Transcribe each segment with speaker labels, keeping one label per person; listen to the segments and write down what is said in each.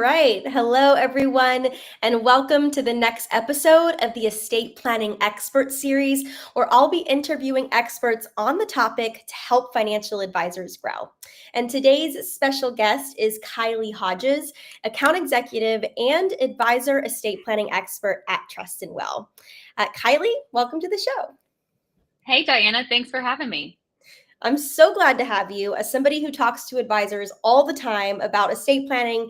Speaker 1: right. Hello, everyone, and welcome to the next episode of the Estate Planning Expert Series, where I'll be interviewing experts on the topic to help financial advisors grow. And today's special guest is Kylie Hodges, account executive and advisor estate planning expert at Trust and Well. Kylie, welcome to the show.
Speaker 2: Hey, Diana, thanks for having me.
Speaker 1: I'm so glad to have you as somebody who talks to advisors all the time about estate planning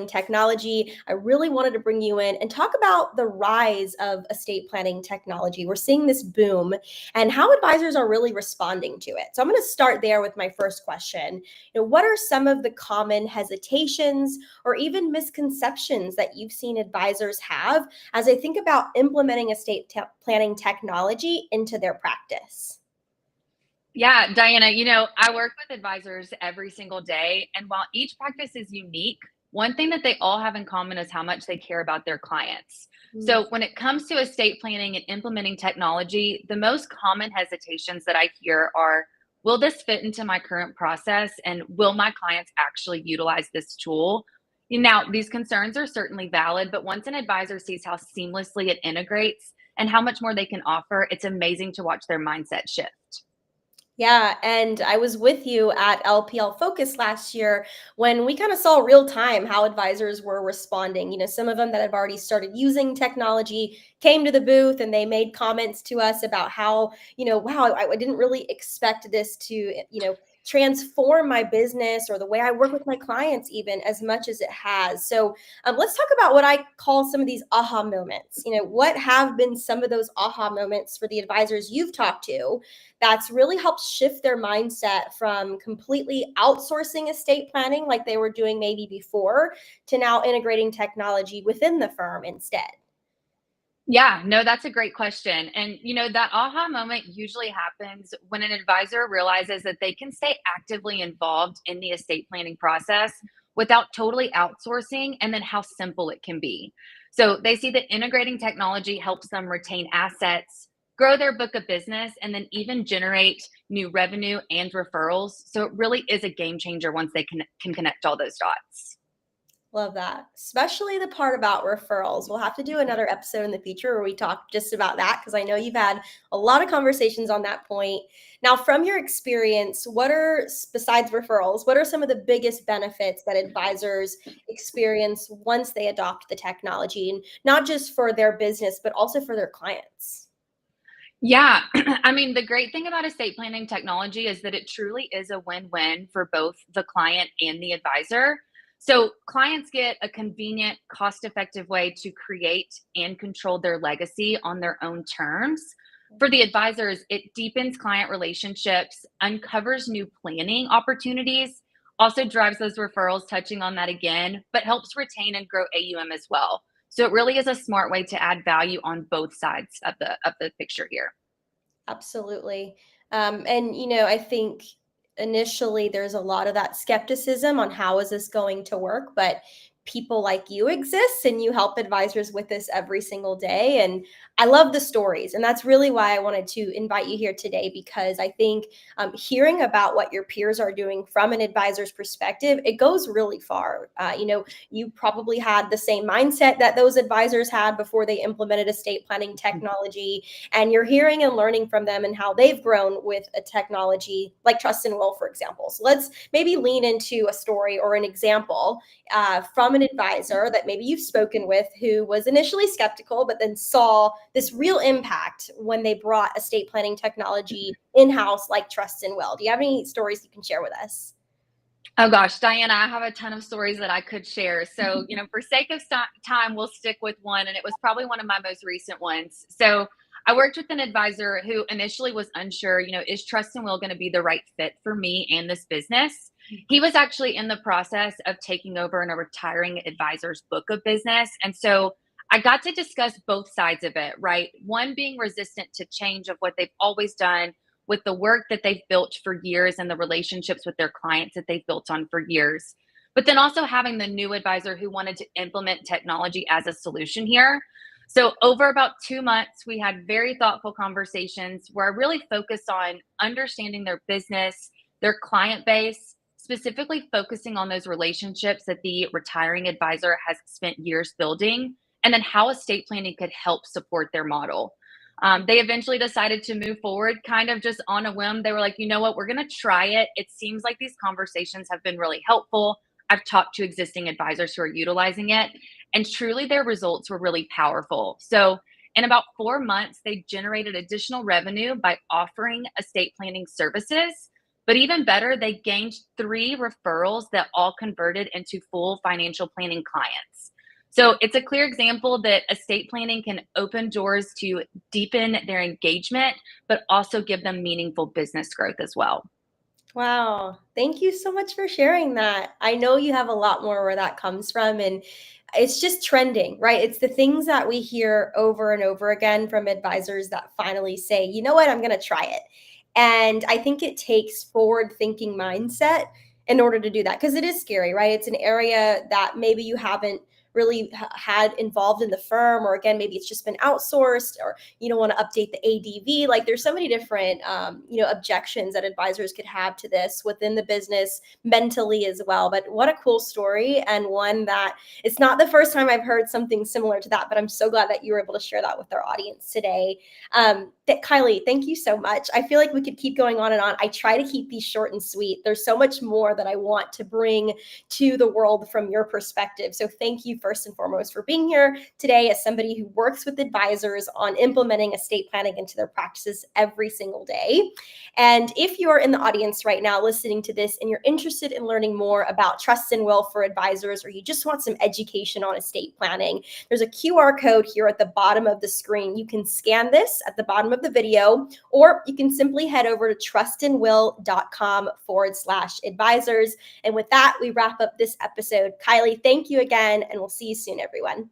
Speaker 1: technology. I really wanted to bring you in and talk about the rise of estate planning technology. We're seeing this boom and how advisors are really responding to it. So I'm going to start there with my first question. What are some of the common hesitations or even misconceptions that you've seen advisors have as they think about implementing planning technology into their practice?
Speaker 2: Yeah, Diana, I work with advisors every single day. And while each practice is unique, one thing that they all have in common is how much they care about their clients. So when it comes to estate planning and implementing technology, the most common hesitations that I hear are, will this fit into my current process? And will my clients actually utilize this tool? Now, these concerns are certainly valid, but once an advisor sees how seamlessly it integrates and how much more they can offer, it's amazing to watch their mindset shift.
Speaker 1: Yeah, and I was with you at LPL Focus last year when we kind of saw real time how advisors were responding. Some of them that have already started using technology came to the booth and they made comments to us about how, wow, I didn't really expect this to, transform my business or the way I work with my clients even as much as it has. So let's talk about what I call some of these aha moments. What have been some of those aha moments for the advisors you've talked to that's really helped shift their mindset from completely outsourcing estate planning like they were doing maybe before to now integrating technology within the firm instead?
Speaker 2: Yeah, no, that's a great question. And, that aha moment usually happens when an advisor realizes that they can stay actively involved in the estate planning process without totally outsourcing, and then how simple it can be. So they see that integrating technology helps them retain assets, grow their book of business, and then even generate new revenue and referrals. So it really is a game changer once they can connect all those dots.
Speaker 1: Love that, especially the part about referrals. We'll have to do another episode in the future where we talk just about that because I know you've had a lot of conversations on that point. Now, from your experience, besides referrals, what are some of the biggest benefits that advisors experience once they adopt the technology, and not just for their business, but also for their clients?
Speaker 2: Yeah, I mean, the great thing about estate planning technology is that it truly is a win-win for both the client and the advisor. So clients get a convenient, cost-effective way to create and control their legacy on their own terms. For the advisors, it deepens client relationships, uncovers new planning opportunities, also drives those referrals, touching on that again, but helps retain and grow AUM as well. So it really is a smart way to add value on both sides of the picture here.
Speaker 1: Absolutely. And I think initially there's a lot of that skepticism on how is this going to work, but people like you exist and you help advisors with this every single day. And I love the stories. And that's really why I wanted to invite you here today, because I think hearing about what your peers are doing from an advisor's perspective, it goes really far. You probably had the same mindset that those advisors had before they implemented estate planning technology, and you're hearing and learning from them and how they've grown with a technology like Trust and Will, for example. So let's maybe lean into a story or an example from an advisor that maybe you've spoken with who was initially skeptical, but then saw this real impact when they brought estate planning technology in-house like Trust and Will. Do you have any stories you can share with us?
Speaker 2: Oh gosh, Diana, I have a ton of stories that I could share. So, for sake of time, we'll stick with one. And it was probably one of my most recent ones. So I worked with an advisor who initially was unsure, is Trust and Will going to be the right fit for me and this business? He was actually in the process of taking over in a retiring advisor's book of business. And so I got to discuss both sides of it, right? One being resistant to change of what they've always done with the work that they've built for years and the relationships with their clients that they've built on for years. But then also having the new advisor who wanted to implement technology as a solution here. So over about 2 months, we had very thoughtful conversations where I really focused on understanding their business, their client base, specifically focusing on those relationships that the retiring advisor has spent years building, and then how estate planning could help support their model. They eventually decided to move forward kind of just on a whim. They were like, you know what, we're going to try it. It seems like these conversations have been really helpful. I've talked to existing advisors who are utilizing it, and truly their results were really powerful. So, in about 4 months, they generated additional revenue by offering estate planning services. But even better, they gained 3 referrals that all converted into full financial planning clients. So it's a clear example that estate planning can open doors to deepen their engagement, but also give them meaningful business growth as well.
Speaker 1: Wow. Thank you so much for sharing that. I know you have a lot more where that comes from, and it's just trending, right? It's the things that we hear over and over again from advisors that finally say, you know what, I'm going to try it. And I think it takes forward thinking mindset in order to do that, because it is scary, right? It's an area that maybe you haven't really had involved in the firm, or again, maybe it's just been outsourced, or you don't want to update the ADV. Like there's so many different, objections that advisors could have to this within the business mentally as well. But what a cool story, and one that it's not the first time I've heard something similar to that, but I'm so glad that you were able to share that with our audience today. Kylie, thank you so much. I feel like we could keep going on and on. I try to keep these short and sweet. There's so much more that I want to bring to the world from your perspective. So thank you first and foremost for being here today as somebody who works with advisors on implementing estate planning into their practices every single day. And if you're in the audience right now listening to this and you're interested in learning more about trust and will for advisors, or you just want some education on estate planning, there's a QR code here at the bottom of the screen. You can scan this at the bottom of the video, or you can simply head over to trustandwill.com/advisors. And with that, we wrap up this episode. Kylie, thank you again, and we'll see you soon, everyone.